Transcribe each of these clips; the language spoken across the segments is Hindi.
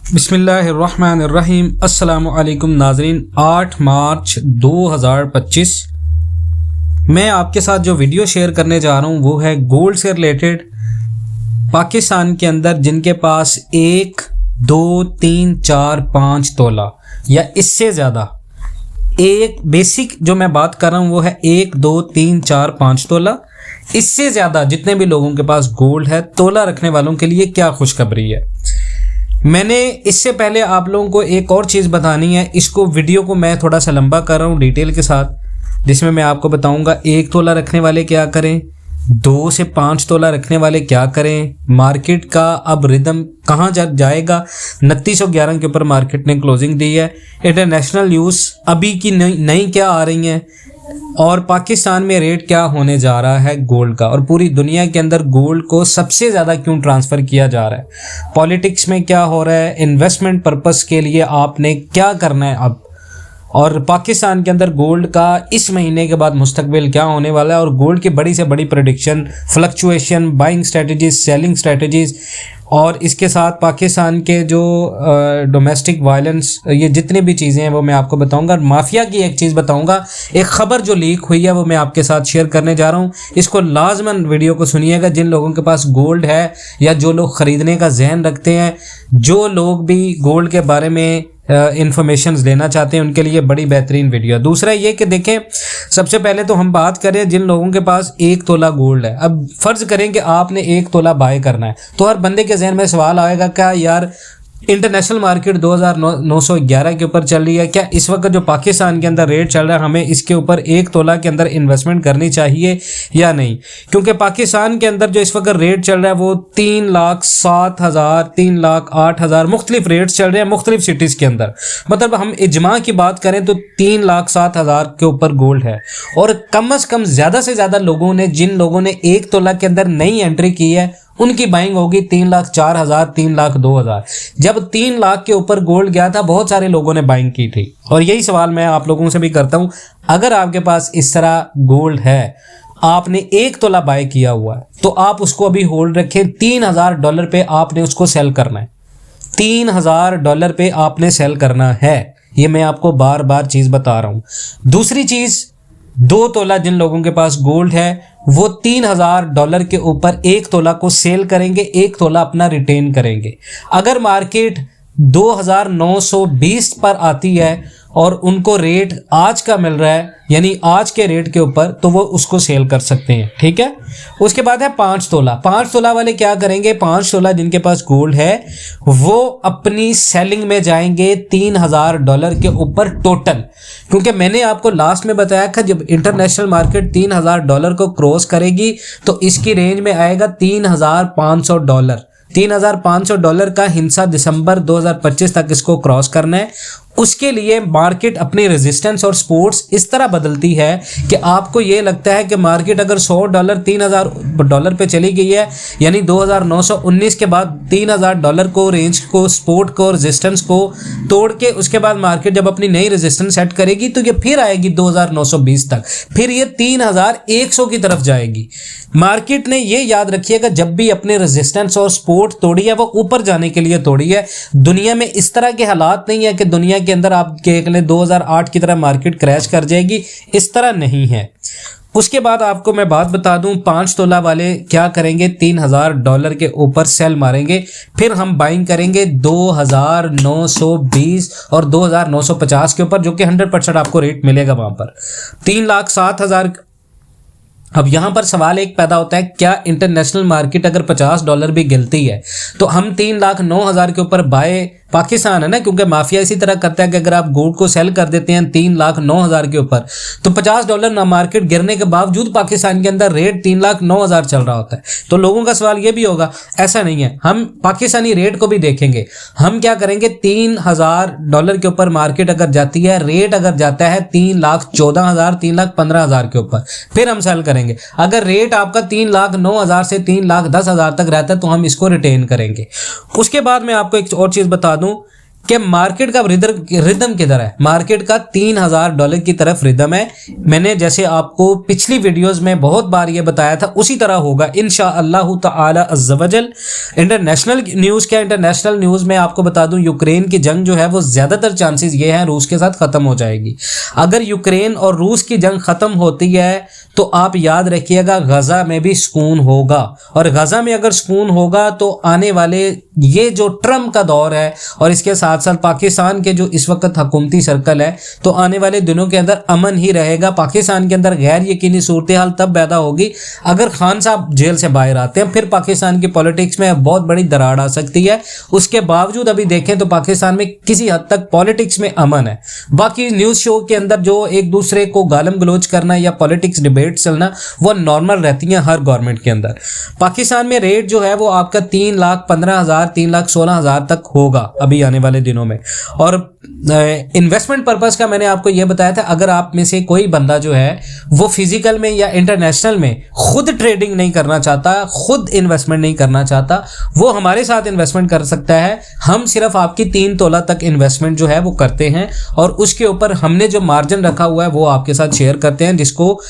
बिस्मिल्लाहिर्रहमानिर्रहीम। अस्सलामुअलैकुम नाज़रीन। 8 मार्च 2025 मैं आपके साथ जो वीडियो शेयर करने जा रहा हूँ वो है गोल्ड से रिलेटेड। पाकिस्तान के अंदर जिनके पास 1, 2, 3, 4, 5 तोला या इससे ज़्यादा, एक बेसिक जो मैं बात कर रहा हूँ वो है 1, 2, 3, 4, 5 तोला। इससे ज़्यादा जितने भी लोगों के पास गोल्ड है, तोला रखने वालों के लिए क्या खुशखबरी है। मैंने इससे पहले आप लोगों को एक और चीज़ बतानी है। इसको वीडियो को मैं थोड़ा सा लंबा कर रहा हूँ डिटेल के साथ, जिसमें मैं आपको बताऊंगा 1 तोला रखने वाले क्या करें, 2 से 5 तोला रखने वाले क्या करें, मार्केट का अब रिदम कहाँ जाएगा। 2911 के ऊपर मार्केट ने क्लोजिंग दी है। इंटरनेशनल न्यूज़ अभी की नई क्या आ रही हैं और पाकिस्तान में रेट क्या होने जा रहा है गोल्ड का, और पूरी दुनिया के अंदर गोल्ड को सबसे ज़्यादा क्यों ट्रांसफ़र किया जा रहा है, पॉलिटिक्स में क्या हो रहा है, इन्वेस्टमेंट पर्पस के लिए आपने क्या करना है अब, और पाकिस्तान के अंदर गोल्ड का इस महीने के बाद मुस्तकबिल क्या होने वाला है, और गोल्ड की बड़ी से बड़ी prediction, fluctuation, buying strategies, selling strategies, और इसके साथ पाकिस्तान के जो डोमेस्टिक वायलेंस, ये जितनी भी चीज़ें हैं वो मैं आपको बताऊंगा। माफिया की एक चीज़ बताऊंगा, एक ख़बर जो लीक हुई है वो मैं आपके साथ शेयर करने जा रहा हूँ। इसको लाजमन वीडियो को सुनिएगा। जिन लोगों के पास गोल्ड है या जो लोग ख़रीदने का जहन रखते हैं, जो लोग भी गोल्ड के बारे में इंफॉर्मेशन लेना चाहते हैं, उनके लिए बड़ी बेहतरीन वीडियो है। दूसरा ये कि देखें, सबसे पहले तो हम बात करें जिन लोगों के पास 1 तोला गोल्ड है। अब फ़र्ज़ करें कि आपने 1 तोला बाय करना है, तो हर बंदे के जहन में सवाल आएगा, क्या यार इंटरनेशनल मार्केट 2911 के ऊपर चल रही है, क्या इस वक्त जो पाकिस्तान के अंदर रेट चल रहा है हमें इसके ऊपर 1 तोला के अंदर इन्वेस्टमेंट करनी चाहिए या नहीं। क्योंकि पाकिस्तान के अंदर जो इस वक्त रेट चल रहा है वो 3,07,000, 3,08,000 मुख्तलिफ रेट्स चल रहे हैं मुख्तलिफ सिटीज़ के अंदर। मतलब हम इजमा की बात करें तो 3,07,000 के ऊपर गोल्ड है, और कम अज़ कम ज़्यादा से ज़्यादा लोगों ने, जिन लोगों ने 1 तोला के अंदर नई एंट्री की है, उनकी बाइंग होगी 3,04,000, 3,02,000। जब 3 लाख के ऊपर गोल्ड गया था, बहुत सारे लोगों ने बाइंग की थी। और यही सवाल मैं आप लोगों से भी करता हूं, अगर आपके पास इस तरह गोल्ड है, आपने 1 तोला बाय किया हुआ है, तो आप उसको अभी होल्ड रखें। $3,000 पे आपने उसको सेल करना है। $3,000 पे आपने सेल करना है। ये मैं आपको बार बार चीज़ बता रहा हूँ। दूसरी चीज़, 2 तोला जिन लोगों के पास गोल्ड है वो $3,000 के ऊपर 1 तोला को सेल करेंगे, 1 तोला अपना रिटेन करेंगे। अगर मार्केट 2,920 पर आती है और उनको रेट आज का मिल रहा है, यानी आज के रेट के ऊपर, तो वो उसको सेल कर सकते हैं। ठीक है। उसके बाद है 5 तोला। 5 तोला वाले क्या करेंगे, 5 तोला जिनके पास गोल्ड है वो अपनी सेलिंग में जाएंगे $3,000 के ऊपर टोटल। क्योंकि मैंने आपको लास्ट में बताया था, जब इंटरनेशनल मार्केट $3,000 को क्रॉस करेगी तो इसकी रेंज में आएगा $3,500। $3,500 का हिस्सा दिसंबर 2025 तक इसको क्रॉस करना है। उसके लिए मार्केट अपनी रेजिस्टेंस और सपोर्ट्स इस तरह बदलती है कि आपको ये लगता है कि मार्केट अगर $100 $3,000 पे चली गई है, यानी 2,919 के बाद $3,000 को, रेंज को, सपोर्ट को, रेजिस्टेंस को तोड़ के उसके बाद मार्केट जब अपनी नई रेजिस्टेंस सेट करेगी तो ये फिर आएगी 2,920 तक, फिर ये 3,100 की तरफ जाएगी। मार्केट ने ये याद रखिएगा, जब भी अपने रेजिस्टेंस और सपोर्ट तोड़ी है वो ऊपर जाने के लिए तोड़ी है। दुनिया में इस तरह के हालात नहीं है कि दुनिया के अंदर आप देख लें 2008 की तरह मार्केट क्रैश कर जाएगी, इस तरह नहीं है। उसके बाद आपको मैं बात बता दूं, 5 तोला वाले क्या करेंगे, $3,000 के ऊपर सेल मारेंगे, फिर हम बाइंग करेंगे 2,920 और 2,950 के ऊपर, जो कि 100% आपको रेट मिलेगा वहां पर 3,07,000। अब यहाँ पर सवाल एक पैदा होता है, क्या इंटरनेशनल मार्केट अगर $50 भी गिरती है तो हम 3,09,000 के ऊपर बाय, पाकिस्तान है ना, क्योंकि माफिया इसी तरह करता है कि अगर आप गोल्ड को सेल कर देते हैं 3,09,000 के ऊपर तो $50 ना मार्केट गिरने के बावजूद पाकिस्तान के अंदर रेट 3,09,000 चल रहा होता है। तो लोगों का सवाल ये भी होगा, ऐसा नहीं है, हम पाकिस्तानी रेट को भी देखेंगे। हम क्या करेंगे, $3,000 के ऊपर मार्केट अगर जाती है, रेट अगर जाता है 3,14,000 3,15,000 के ऊपर, फिर हम सेल करेंगे। अगर रेट आपका 3,09,000 से 3,10,000 तक रहता है तो हम इसको रिटेन करेंगे। उसके बाद मैं आपको एक और चीज़ बता दूं कि मार्केट का रिदम किधर है। मार्केट का $3000 की तरफ रिदम है। मैंने जैसे आपको पिछली वीडियोस में बहुत बार ये बताया था उसी तरह होगा इंशाअल्लाह ताला अज़्ज़ वजल। इंटरनेशनल न्यूज़ क्या, इंटरनेशनल न्यूज़ में आपको बता दूं यूक्रेन की जंग जो है वो ज़्यादातर चांसेस ये हैं रूस के साथ ख़त्म हो जाएगी। अगर यूक्रेन और रूस की जंग ख़त्म होती है तो आप याद रखिएगा गज़ा में भी सुकून होगा, और गज़ा में अगर सुकून होगा तो आने वाले ये जो ट्रम्प का दौर है और इसके साथ साथ पाकिस्तान के जो इस वक्त हुकूमती सर्कल है, तो आने वाले दिनों के अंदर अमन ही रहेगा। पाकिस्तान के अंदर गैर यकीनी सूरत हाल तब पैदा होगी अगर खान साहब जेल से बाहर आते हैं, फिर पाकिस्तान की पॉलिटिक्स में बहुत बड़ी दरार आ सकती है। उसके बावजूद अभी देखें तो पाकिस्तान में किसी हद तक पॉलिटिक्स में अमन है। बाकी न्यूज़ शो के अंदर जो एक दूसरे को गालम गलोच करना या पॉलिटिक्स डिबेट चलना वो नॉर्मल रहती है हर गवर्नमेंट के अंदर। पाकिस्तान में रेट जो है वो आपका 3,15,000 3,16,000 तक होगा अभी आने वाले दिनों में। और इन्वेस्टमेंट पर्पस का मैंने आपको यह बताया था, अगर आप में से कोई बंदा जो है वो फिजिकल में या इंटरनेशनल में खुद ट्रेडिंग नहीं करना चाहता, खुद इन्वेस्टमेंट नहीं करना चाहता, वो हमारे साथ इन्वेस्टमेंट कर सकता है। हम सिर्फ आपकी 3 तोला तक इन्वेस्टमेंट जो है वो करते हैं और उसके ऊपर हमने जो मार्जिन रखा हुआ है वो आपके साथ शेयर करते हैं, जिसको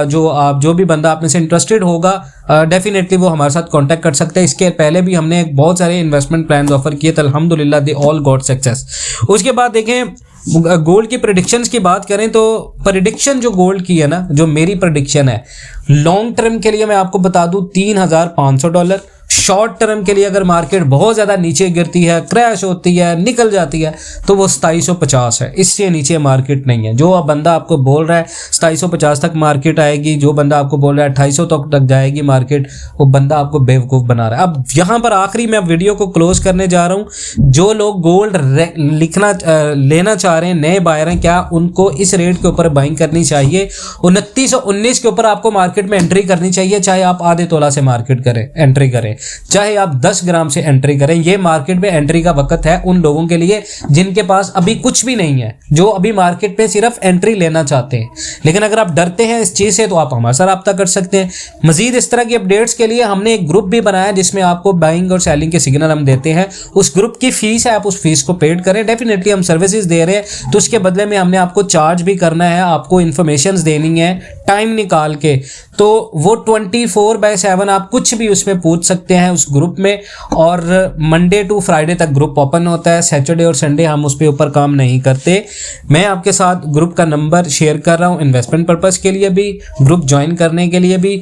जो भी बंदा आप में से इंटरेस्टेड होगा डेफिनेटली वो हमारे साथ कांटेक्ट कर सकते हैं। इसके पहले भी हमने बहुत सारे इन्वेस्टमेंट प्लान ऑफर किए थे, अल्हम्दुलिल्लाह दे ऑल गॉट सक्सेस। उसके बाद देखें गोल्ड की प्रेडिक्शंस की बात करें तो प्रेडिक्शन जो गोल्ड की है ना, जो मेरी प्रेडिक्शन है लॉन्ग टर्म के लिए मैं आपको बता दूं $3,500। शॉर्ट टर्म के लिए अगर मार्केट बहुत ज़्यादा नीचे गिरती है, क्रैश होती है, निकल जाती है तो वो 2750 है, इससे नीचे मार्केट नहीं है। जो अब बंदा आपको बोल रहा है 2750 तक मार्केट आएगी, जो बंदा आपको बोल रहा है 2800 तक जाएगी मार्केट, वो बंदा आपको बेवकूफ़ बना रहा है। अब यहाँ पर आखिरी मैं वीडियो को क्लोज करने जा रहा हूँ। जो लोग गोल्ड लेना चाह रहे हैं, नए बायर हैं, क्या उनको इस रेट के ऊपर बाइंग करनी चाहिए? 2919 के ऊपर आपको मार्केट में एंट्री करनी चाहिए, चाहे आप आधे तोला से मार्केट करें एंट्री करें, चाहे आप 10 ग्राम से एंट्री करें। ये मार्केट में एंट्री का वक्त है उन लोगों के लिए जिनके पास अभी कुछ भी नहीं है, जो अभी मार्केट में सिर्फ एंट्री लेना चाहते हैं। लेकिन अगर आप डरते हैं इस चीज़ से तो आप हमारे साथ रब्ता कर सकते हैं। मजीद इस तरह की अपडेट्स के लिए हमने एक ग्रुप भी बनाया जिसमें आपको बाइंग और सेलिंग के सिग्नल हम देते हैं। उस ग्रुप की फीस है, आप उस फीस को पेड करें। डेफिनेटली हम सर्विसेज दे रहे हैं तो उसके बदले में हमने आपको चार्ज भी करना है, आपको इन्फॉर्मेशन देनी है टाइम निकाल के। तो वो 24/7 आप कुछ भी उसमें पूछ सकते हैं उस ग्रुप में। और मंडे टू फ्राइडे तक ग्रुप ओपन होता है, सैटरडे और संडे हम उस पे ऊपर काम नहीं करते। मैं आपके साथ ग्रुप का नंबर शेयर कर रहा हूँ इन्वेस्टमेंट पर्पस के लिए भी, ग्रुप ज्वाइन करने के लिए भी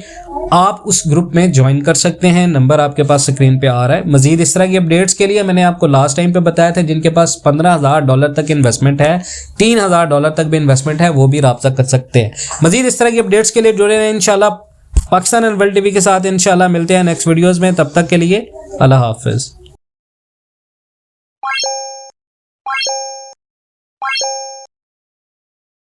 आप उस ग्रुप में ज्वाइन कर सकते हैं। नंबर आपके पास स्क्रीन पे आ रहा है। मजीद इस तरह की अपडेट्स के लिए मैंने आपको लास्ट टाइम पे बताया था जिनके पास $15,000 तक इन्वेस्टमेंट है, $3,000 तक भी इन्वेस्टमेंट है, वो भी राब्ता कर सकते हैं। मजीद इस तरह की अपडेट्स के लिए जुड़े रहें इंशाल्लाह पाकिस्तान एंड वर्ल्ड टीवी के साथ। इंशाल्लाह मिलते हैं नेक्स्ट वीडियोस में, तब तक के लिए अल्लाह हाफिज।